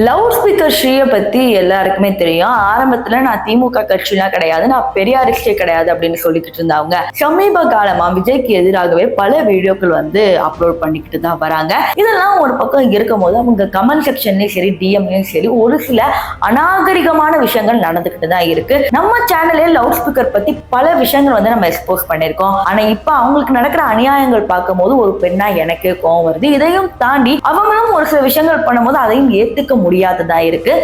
Loud speaker ஸ்ரீயை பத்தி எல்லாருக்குமே தெரியும். ஆரம்பத்துல நான் திமுக கட்சிலாம் கிடையாது, நான் பெரியாரிஸ்டே கிடையாது அப்படின்னு சொல்லிக்கிட்டு இருந்தாங்க. சமீப காலமா விஜய்க்கு எதிராகவே பல வீடியோக்கள் அப்லோட் பண்ணிக்கிட்டு தான் வராங்க. இதெல்லாம் ஒரு பக்கம் இருக்கும் போது அவங்க கமெண்ட் செக்ஷன்லயும் சரி, டிஎம்லயும் சரி, ஒரு சில அநாகரிகமான விஷயங்கள் நடந்துகிட்டு தான் இருக்கு. நம்ம சேனல்ல லவுட் ஸ்பீக்கர் பத்தி பல விஷயங்கள் நம்ம எக்ஸ்போஸ் பண்ணிருக்கோம். ஆனா இப்ப அவங்களுக்கு நடக்கிற அநியாயங்கள் பார்க்கும் போது ஒரு பெண்ணா எனக்கு கோவம் வருது. இதையும் தாண்டி அவங்களும் ஒரு சில விஷயங்கள் பண்ணும்போது அதையும் ஏத்துக்க முடியாததா இருக்கு.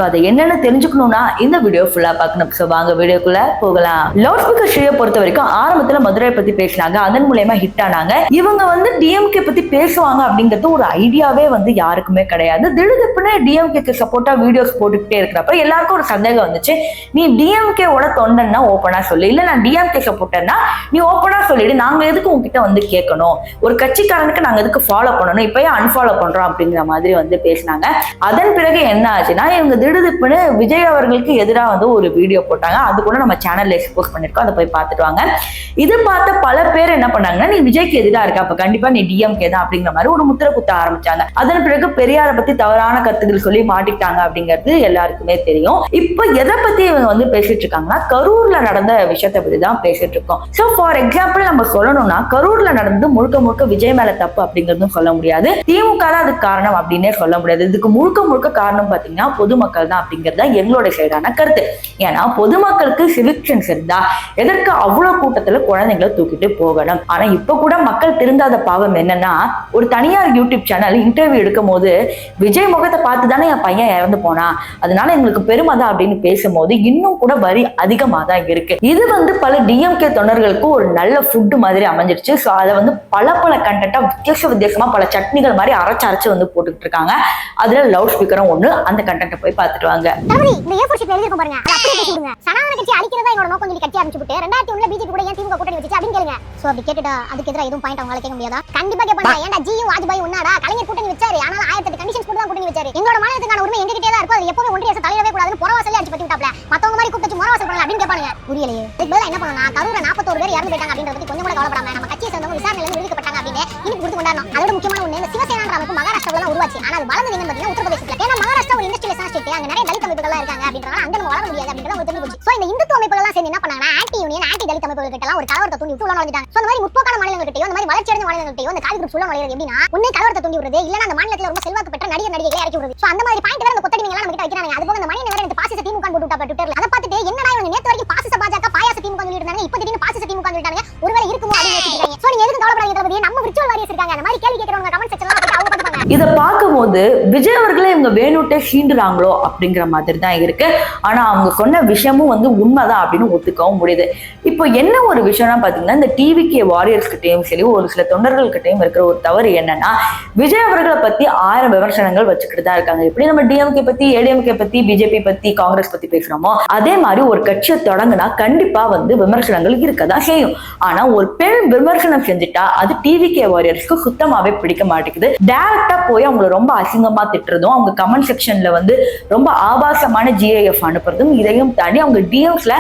அதை என்னன்னு தெரிஞ்சுக்கணும்னா இந்த வீடியோ ஃபுல்லா பார்க்கணும். வாங்க வீடியோக்குள்ள போகலாம். லவுட் ஸ்பீக்கர் ஸ்ரீயை பொறுத்த வரைக்கும் ஆரம்பத்துல மதுரை பத்தி பேசினாங்க, அதன் மூலமா ஹிட் ஆனாங்க. இவங்க டிஎம்கே பத்தி பேசுவாங்க அப்படிங்கிறது ஒரு ஐடியாவே யாருக்குமே கிடையாது. திடுதிப்புன்னு டிஎம்கேக்கு சப்போர்ட்டா வீடியோஸ் போட்டுக்கிட்டே இருக்கிறப்ப எல்லாருக்கும் ஒரு சந்தேகம் வந்துச்சு, நீ டிஎம்கே ஓட தொண்டன்னா ஓப்பனா சொல்லு, இல்ல நான் டிஎம்கே சப்போர்ட்டர்னா நீ ஓப்பனா சொல்லிடு, நாங்க எதுக்கு உங்ககிட்ட கேட்கணும், ஒரு கட்சிக்காரனுக்கு நாங்க எதுக்கு ஃபாலோ பண்ணணும், இப்பயே அன்ஃபாலோ பண்றோம் அப்படிங்கிற மாதிரி பேசினாங்க. அதன் பிறகு என்ன ஆச்சுன்னா இவங்க திடுதிப்புன்னு விஜய் அவர்களுக்கு எதிராக ஒரு வீடியோ போட்டாங்க. அது கூட நம்ம சேனல்ல எக்ஸ்போஸ் பண்ணிருக்கோம், அதை போய் பார்த்துட்டு வாங்க. இது பார்த்த பல பேர் என்ன பண்ணாங்கன்னா, நீ விஜய்க்கு எதிராக இருக்க, அப்ப கண்டிப்பா நீ டிஎம்கே தான் அப்படிங்கிற மாதிரி ஒரு முத்திரை குத்த ஆரம்பிச்சாங்க. அதன் பிறகு பெரியாரை பத்தி தவறான கருத்துக்கள் சொல்லி மாட்டிட்டாங்க அப்படிங்கிறது எல்லாருக்குமே தெரியும். இப்ப எதை பத்தி இவங்க பேசிட்டு இருக்காங்கன்னா, கரூர்ல நடந்த விஷயத்தை பத்தி தான் பேசிட்டு இருக்கோம். சோ ஃபார் எக்ஸாம்பிள் நம்ம சொல்லணும்னா, கரூர்ல நடந்து முழுக்க முழுக்க விஜய் மேல தப்பு அப்படிங்கிறதும் சொல்ல முடியாது, திமுக தான் அதுக்கு காரணம் அப்படின்னே சொல்ல முடியாது. இதுக்கு முழுக்க முழுக்க காரணம் பாத்தீங்கன்னா பொதுமக்கள் தான் அப்படிங்கிறது தான் எங்களோட சைடான கருத்து. ஏன்னா பொதுமக்களுக்கு சிவிக் சென்ஸ் இருந்தா எதற்கு அவ்வளவு கூட்டத்துல குழந்தைங்களை தூக்கிட்டு போகணும்? ஆனா இப்ப கூட மக்கள் திருந்தாத பாவம் என்னன்னா, ஒரு தனியார் யூடியூப் சேனல் இன்டர்வியூ எடுக்கும் போது விஜய் முகத்தை பார்த்து தானே என் பையன் இறந்து போனா, அதனால எங்களுக்கு பெருமை தான் அப்படின்னு பேசும்போது இன்னும் கூட வரி அதிகமா தான் இருக்கு. இது பல டிஎம்கே தொண்டர்களுக்கு ஒரு நல்ல ஃபுட் மாதிரி அமைஞ்சிருச்சு. ஸோ அதை பல கண்டென்ட்டா வித்தியாசமா பல சட்னிகள் மாதிரி அரைச்சு போட்டுக்கிட்டு இருக்காங்க. அதுல லவுட் ஸ்பீக்கரும் ஒண்ணு. அந்த கண்டென்ட்டை போய் பார்த்துட்டு வாங்க. இந்த ஏ4 ஷீட்ல எழுதி பாருங்க, அதை அப்படியே பேசிடுங்க. சனாதன கட்சி அழிக்கிறதா என்னோட நோக்கம் சொல்லி கட்சி ஆரம்பிச்சு விட்டு 2001ல பிஜேபி கூட ஏன் திமுக கூட்டணி வச்சிச்சு அப்படின்னு கேளுங்க. சோ அப்படி கேட்டுட்டா அதுக்கு எதிராக எதுவும் பாயிண்ட் அவங்களால கேட்க முடியாதா? கண்டிப்பா கேட்பாங்க. ஏன்டா ஜியும் வாஜ்பாய் ஒன்னாடா, கலைஞர் கூட்டணி வச்சாரு, ஆனா 1008 கண்டிஷன்ஸ் கூட தான் கூட்டணி வச்சாரு. எங்களோட மாநிலத்துக்கான உரிமை எங்க கிட்டே தான் இருக்கும், அது எப்பவுமே ஒன்றிய அரசு தலையிடவே கூடாதுன்னு புறவாசல்ல அடிச்சு பத்தி விட்டாப்ல. மத்தவங்க மாதிரி கூப்பிட்டு முறவாசல் பண்ணலாம் அப்படின்னு கேட்பாங்க. புரியலையே. இதுக்கு பதிலா என்ன பண்ணலாம், கரூர்ல 41 பேர் இறந்து போயிட்டாங்க அப்படின்றத பத்தி கொஞ்சம் கூட கவலைப்படாம நம்ம கட்சியை சேர்ந்தவங்க விசாரணையில இருந்து விடுவிக்கப்பட்டாங்க அப்படின்னு இன்னைக்கு கொடுத்து கொண்டாடணும். அதோட முக்கியமான ஒண்ணு, இந்த சிவசேனான்ற அமைப்பு மகாராஷ்டிரால தான் உருவாச்சு. ஆனா அது வளர்ந்தது எங்க பாத்தீங்கன்னா உத்தரப்பிரதேசத்துல. ஏன்னா மகாராஷ்டிரா ஒரு இண்டஸ்ட்ரியல் ஸ்டேட், அங்க நிறைய தலித் அமைப்புகள் இருக்காங்க அப்படின்றதால அங்க நம்ம வளர முடியாது அப்படின்றத ஒரு தெரிஞ்சு போச்சு. சோ இந்த இந்துத்துவ அமைப்புகள் எல்லாம் சேர்ந்து என்ன பண்ணாங்கன்னா, ஆன்டி யூனியன் ஆன்டி தலித் அமைப்புகள் கிட்ட எல்லாம் ஒரு கலவரத்தை தூண்டி விட்டு உள்ள நுழைஞ்சிட்டாங்க. சோ இந்த மாதிரி முற்போக்கான மாநிலங்கள் கிட்டயோ இந்த மாதிரி வளர்ச்சி அடைந்த மாநிலங்கள் கிட்டயோ இந்த கால் குரூப் உள்ள நுழையிறது எப்படின்னா, ஒண்ணு கலவரத்தை தூண்டி விடுறது, இல்லனா அந்த மாநிலத்துல ரொம்ப செல்வாக்கு பெற்ற நடிகர் நடிகைகளை இறக்கி விடுறது. சோ அந்த மாதிரி பாயிண்ட் வேற இந்த கொத்தடிமைங்க எல்லாம் நம்ம கிட்ட வைக்கிறாங்க. அது போக இந்த மணியை வேற இந்த பாசிச திமுக போட்டு விட்டா ட்விட்டர்ல. அதை பார்த்துட்டு என்னடா இவங்க நேத்து வரைக்கும் பாசிச பாஜக பாயாச திமுக சொல்லிட்டு இருந்தாங்க, இப்போ திடீர்னு பாசிச திமுக சொல்லிட்டாங்க, ஒருவேளை இருக்குமோ அப்படின்னு யோசிக்கிறாங்க. சோ நீங்க எதுக்கு கவலைப்படாதீங்க தளபதி, நம்ம விர்ச்சுவல் வாரியர்ஸ் இருக்காங்க. அந்த மாதிரி கேள்வி கேட்கறவங்க கமெண்ட் செக்ஷன்ல போய் அவங்க பாத்துப்பாங்க. இதை பார்க்கும்போது விஜய் அவர்களே இவங்க வேணுட்டே சீண்டுறாங்களோ அப்படிங்கிற மாதிரி தான் இருக்கு. ஆனா அவங்க சொன்ன விஷயமும் உண்மைதான் அப்படின்னு ஒத்துக்கவும் முடியுது. இப்போ என்ன ஒரு விஷயம்னா பாத்தீங்கன்னா, இந்த டிவிகே வாரியர்ஸ் கிட்டையும் சரி, ஒரு சில தொண்டர்கள் கிட்டையும் இருக்கிற ஒரு தவறு என்னன்னா, விஜய் அவர்களை பத்தி 1000 விமர்சனங்கள் வச்சுக்கிட்டு தான் இருக்காங்க. எப்படி நம்ம டிஎம்கே பத்தி, ஏடிஎம்கே பத்தி, பிஜேபி பத்தி, காங்கிரஸ் பத்தி பேசுறோமோ அதே மாதிரி ஒரு கட்சியை தொடங்கினா கண்டிப்பா விமர்சனங்கள் இருக்கதான் செய்யும். ஆனா ஒரு பெண் விமர்சனம் செஞ்சுட்டா அது டிவிகே வாரியர்ஸ்க்கு சுத்தமாவே பிடிக்க மாட்டேங்குது. டைரக்டா போய் அவங்களை ரொம்ப அசிங்கமா திட்டுறதும், அவங்க கமெண்ட் செக்ஷன்ல ரொம்ப ஆபாசமான ஜிஐஎஃப் அனுப்புறதும், இதையும் தாண்டி அவங்க டிஎம்ஸ்ல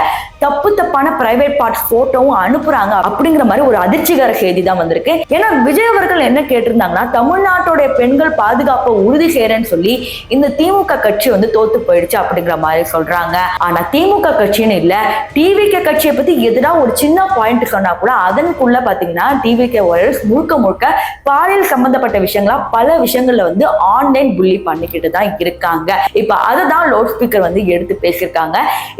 தப்பான பிரைவேட் பார்ட்ஸ் போட்டோவும் அனுப்புறாங்க அப்படிங்கிற மாதிரி ஒரு அதிர்ச்சிகர செய்தி தான் வந்திருக்கு. ஏன்னா விஜய் அவர்கள் என்ன கேட்டிருந்தாங்கன்னா, தமிழ்நாட்டுடைய பெண்கள் பாதுகாப்பை உறுதி செய்யறேன்னு சொல்லி இந்த திமுக கட்சி தோத்து போயிடுச்சு அப்படிங்கிற மாதிரி சொல்றாங்க. ஆனா திமுக கட்சின்னு இல்ல, டிவிகே கட்சியை பத்தி எதிராக ஒரு சின்ன பாயிண்ட் சொன்னா கூட அதனுக்குள்ள பாத்தீங்கன்னா டிவிகே வாரியர்ஸ் முழுக்க முழுக்க பாலியல் சம்பந்தப்பட்ட விஷயங்களா பல விஷயங்கள்ல ஆன்லைன் புள்ளி பண்ணிக்கிட்டு தான் இருக்காங்க. இப்ப அததான் லவுட் ஸ்பீக்கர் எடுத்து பேசியிருக்காங்க.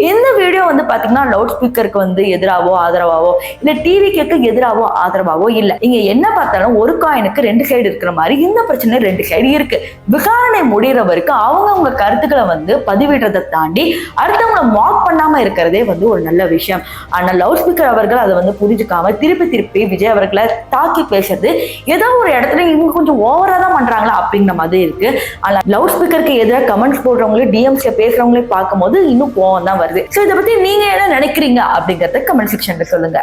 இந்த வீடியோ பாத்தீங்கன்னா லவுட் ஸ்பீக்கருக்கு எதிராவோ ஆதரவாவோ இல்ல டிவிக்கு எதிராவோ ஆதரவாவோ இல்ல. இங்க என்ன பார்த்தாலும் ஒரு காயினுக்கு 2 சைடு இருக்கிற மாதிரி இந்த பிரச்சனை 2 சைடு இருக்கு. விசாரணை முடிகிற வரைக்கும் அவங்க கருத்துக்களை பதிவிடுறதை தாண்டி அடுத்தவங்களை மார்க் பண்ணாம இருக்கிறதே ஒரு நல்ல விஷயம். ஆனா லவுட் ஸ்பீக்கர் அவர்கள் அதை புரிஞ்சுக்காம திருப்பி விஜய் அவர்களை தாக்கி பேசுறது ஏதோ ஒரு இடத்துல இவங்க கொஞ்சம் ஓவரா தான் பண்றாங்களா அப்படிங்கிற மாதிரி இருக்கு. ஆனா லவுட் ஸ்பீக்கருக்கு எதிராக கமெண்ட்ஸ் போடுறவங்களே டிஎம்ஸ்ல பேசுறவங்களே பார்க்கும் போது இன்னும் கோவம் தான் வருது. சோ இதை பத்தி நீங்க என்ன நினைக்கிறீங்க அப்படிங்கறத கமெண்ட் செக்ஷன்ல சொல்லுங்க.